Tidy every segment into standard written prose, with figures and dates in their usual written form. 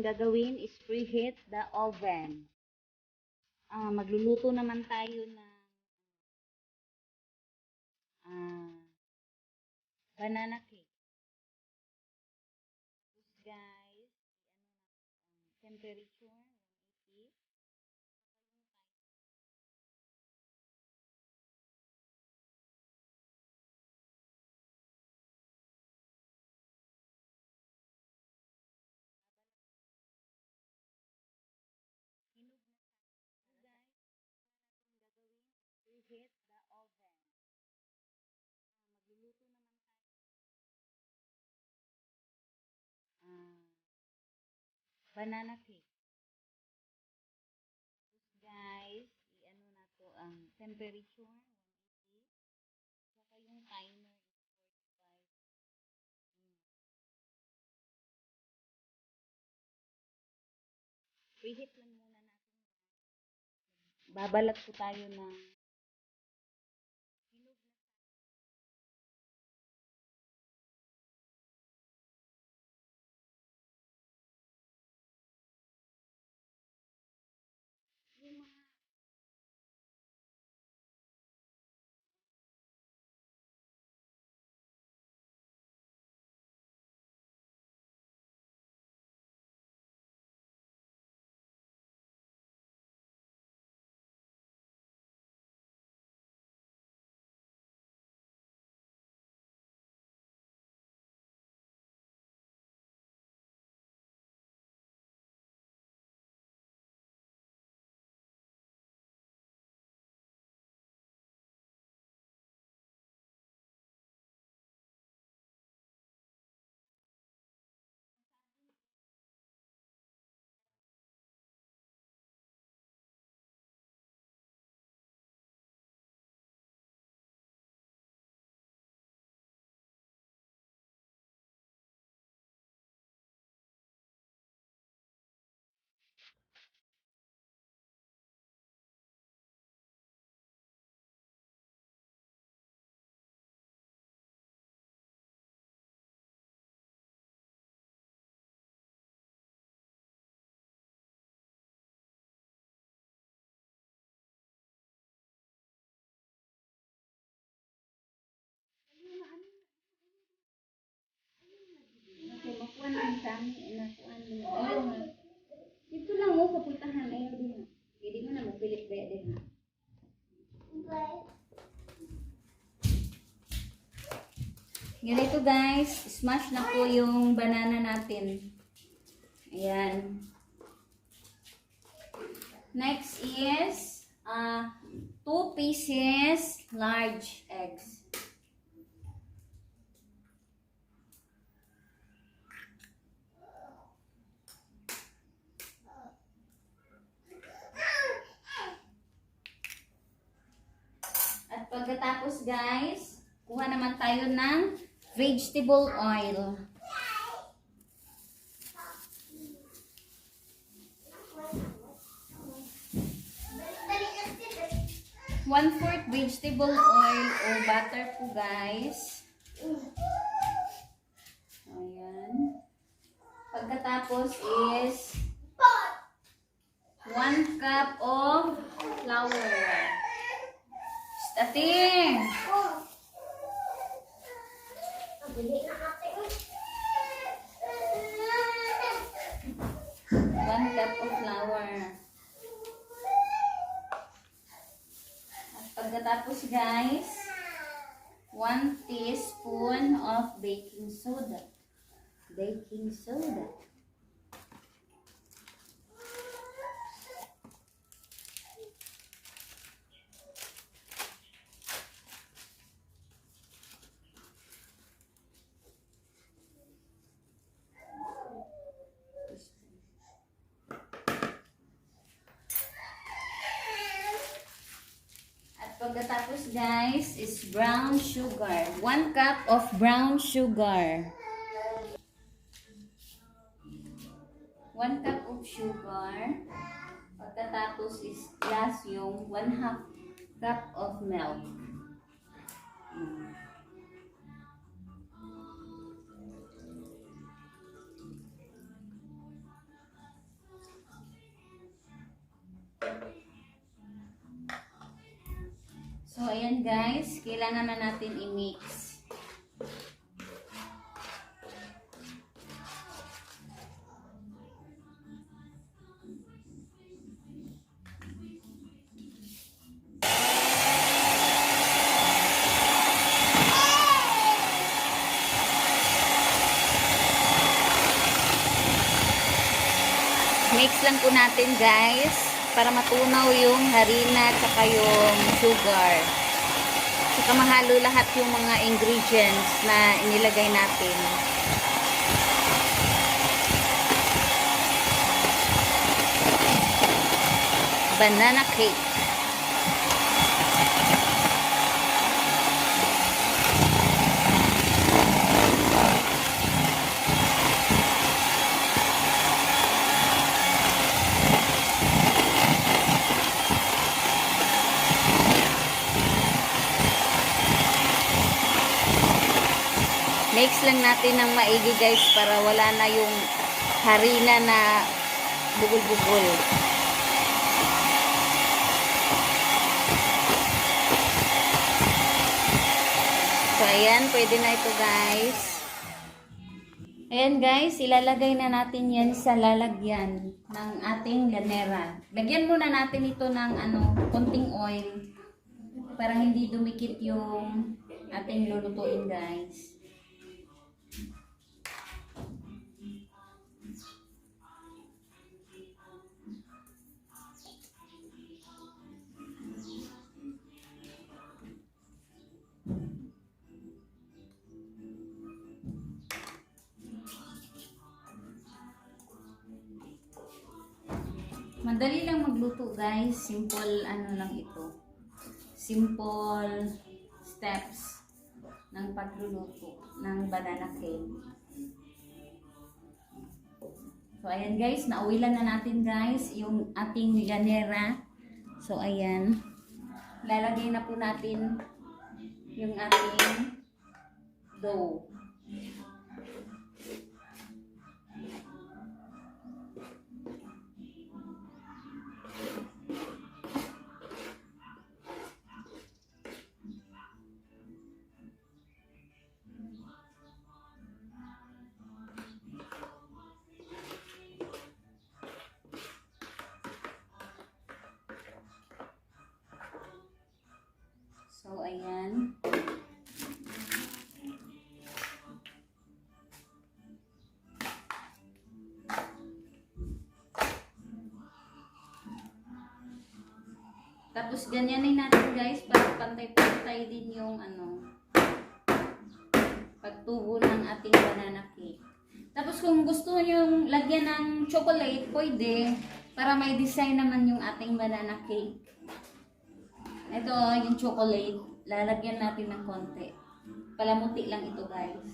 natin gagawin is preheat the oven. Magluluto naman tayo ng banana cake. Guys, temperature 180. Hinog na guys. Gagawin is preheat the oven. Magluluto naman tayo banana cake. Guys, i-ano na to ang temperature 180. Saka yung timer is 45 minutes. Preheat lang muna natin. Babalat po tayo ng hinog na yung mga makuha na sa amin. Ayaw nga. Dito lang mo sa puntahan. Ayaw din. Hindi mo na magpilit ba din ha. Ganito guys. Smash na po yung banana natin. Ayan. Next is 2 pieces large eggs. At pagkatapos guys, kuha naman tayo ng vegetable oil. One-fourth vegetable oil o butter po guys. Ayan. Pagkatapos is 1 cup of flour. Stating! 1 cup of flour. At pagkatapos guys, 1 teaspoon of baking soda. Baking soda. Pagkatapos guys is brown sugar. 1 cup of brown sugar. 1 cup of sugar. Pagkatapos is plus yung 1/2 cup of milk. So, ayan guys, kailangan na natin i-mix. Mix lang po natin guys para matunaw yung harina at saka yung sugar. Saka mahalo lahat yung mga ingredients na inilagay natin. Banana cake. Mix lang natin ng maigi guys para wala na yung harina na bugol-bugol. So ayan, pwede na ito guys. Ayan guys, ilalagay na natin yan sa lalagyan ng ating ganera. Lagyan muna natin ito ng konting oil para hindi dumikit yung ating lulutuin guys. Madali lang magluto guys, simple lang ito. Simple steps ng pagluluto ng banana cake. So ayan guys, nauwilan na natin guys yung ating ganera. So ayan, lalagay na po natin yung ating dough. So, ayan. Tapos, ganyanin natin guys para pantay-pantay din yung pagtubo ng ating banana cake. Tapos, kung gusto nyo lagyan ng chocolate, pwede para may design naman yung ating banana cake. Ito, yung chocolate, lalagyan natin ng konti. Palamuti lang ito, guys.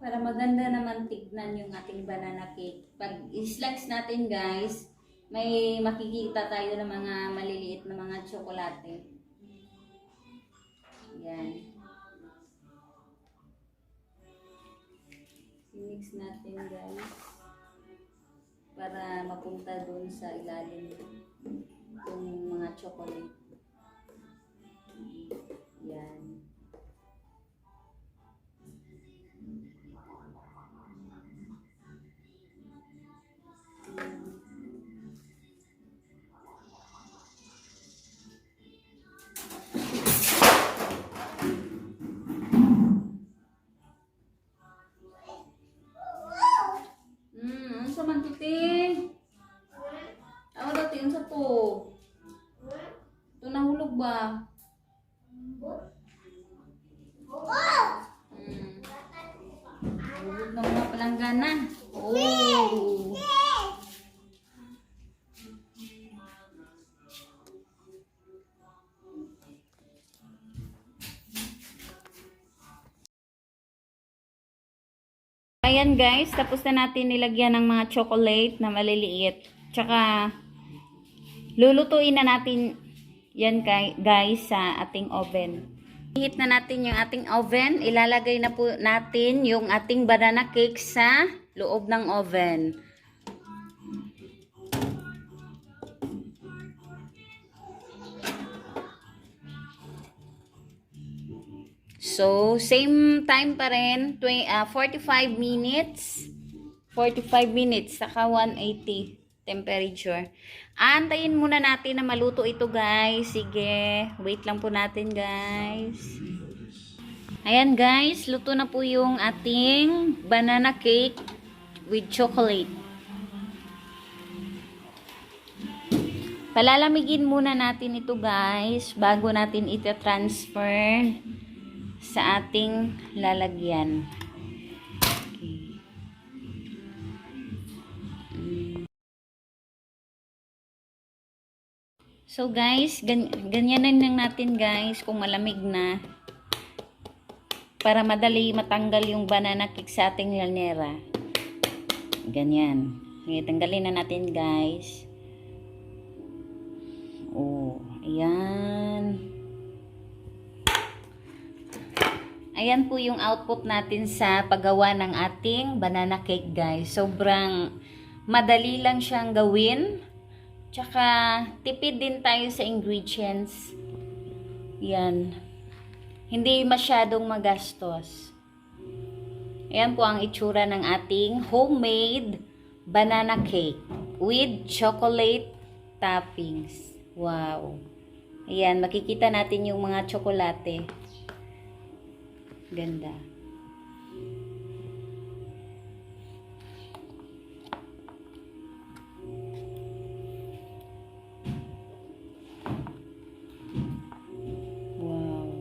Para maganda naman tignan yung ating banana cake. Pag i-slice natin guys, may makikita tayo ng mga maliliit na mga tsokolate. Yan. I-mix natin guys. Para mapunta dun sa ilalim yung mga chocolate. Yan. Unsa man tuti? Ako dati unsa to? Ito nahulog ba? Hulog na mga palanggana. Oh. Ayan guys, tapos na natin nilagyan ng mga chocolate na maliliit. Tsaka, lulutuin na natin yan guys sa ating oven. Heat na natin yung ating oven. Ilalagay na po natin yung ating banana cake sa loob ng oven. So, same time pa rin, 45 minutes. 45 minutes, saka 180 temperature. Antayin muna natin na maluto ito guys. Sige, wait lang po natin guys. Ayan guys, luto na po yung ating banana cake with chocolate. Palalamigin muna natin ito guys bago natin ita-transfer sa ating lalagyan. Okay. So guys, ganyanan lang natin guys kung malamig na para madali matanggal yung banana cake sa ating lanera. Ganyan. Okay, tanggalin na natin guys. Oh, ayan. Ayan po yung output natin sa paggawa ng ating banana cake guys. Sobrang madali lang siyang gawin. Tsaka tipid din tayo sa ingredients. Yan. Hindi masyadong magastos. Ayan po ang itsura ng ating homemade banana cake with chocolate toppings. Wow. Ayan, makikita natin yung mga tsokolate. Ganda. Wow.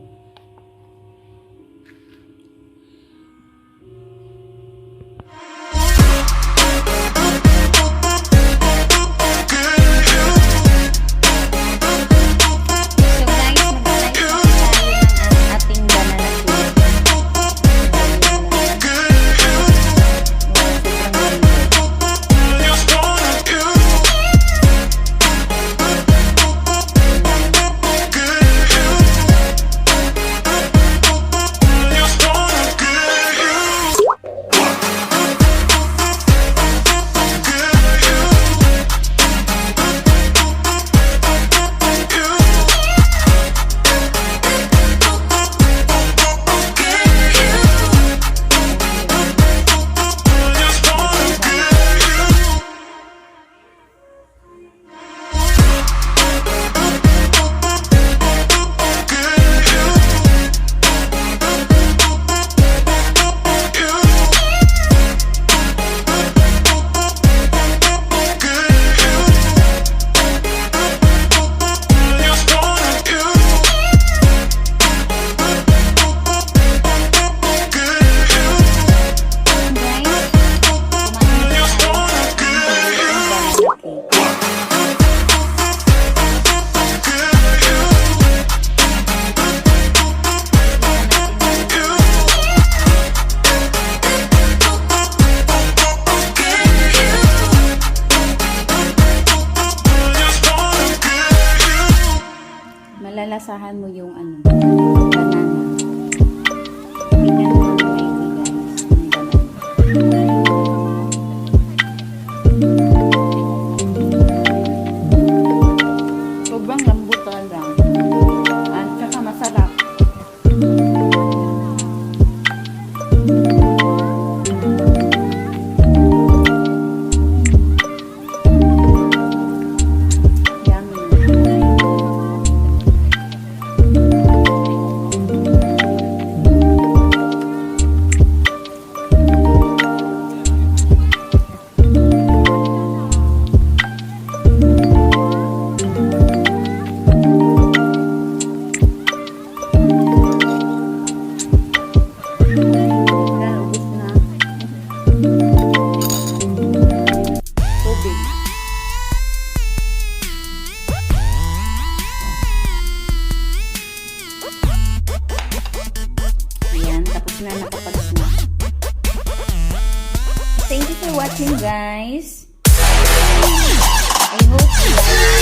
Malalasahan mo yung ano, banana. Tingnan mo ang maigi guys. Sobrang lambot talaga. At saka masarap. Ayan, tapos na nakapag-snack. Thank you for watching, guys. I hope you like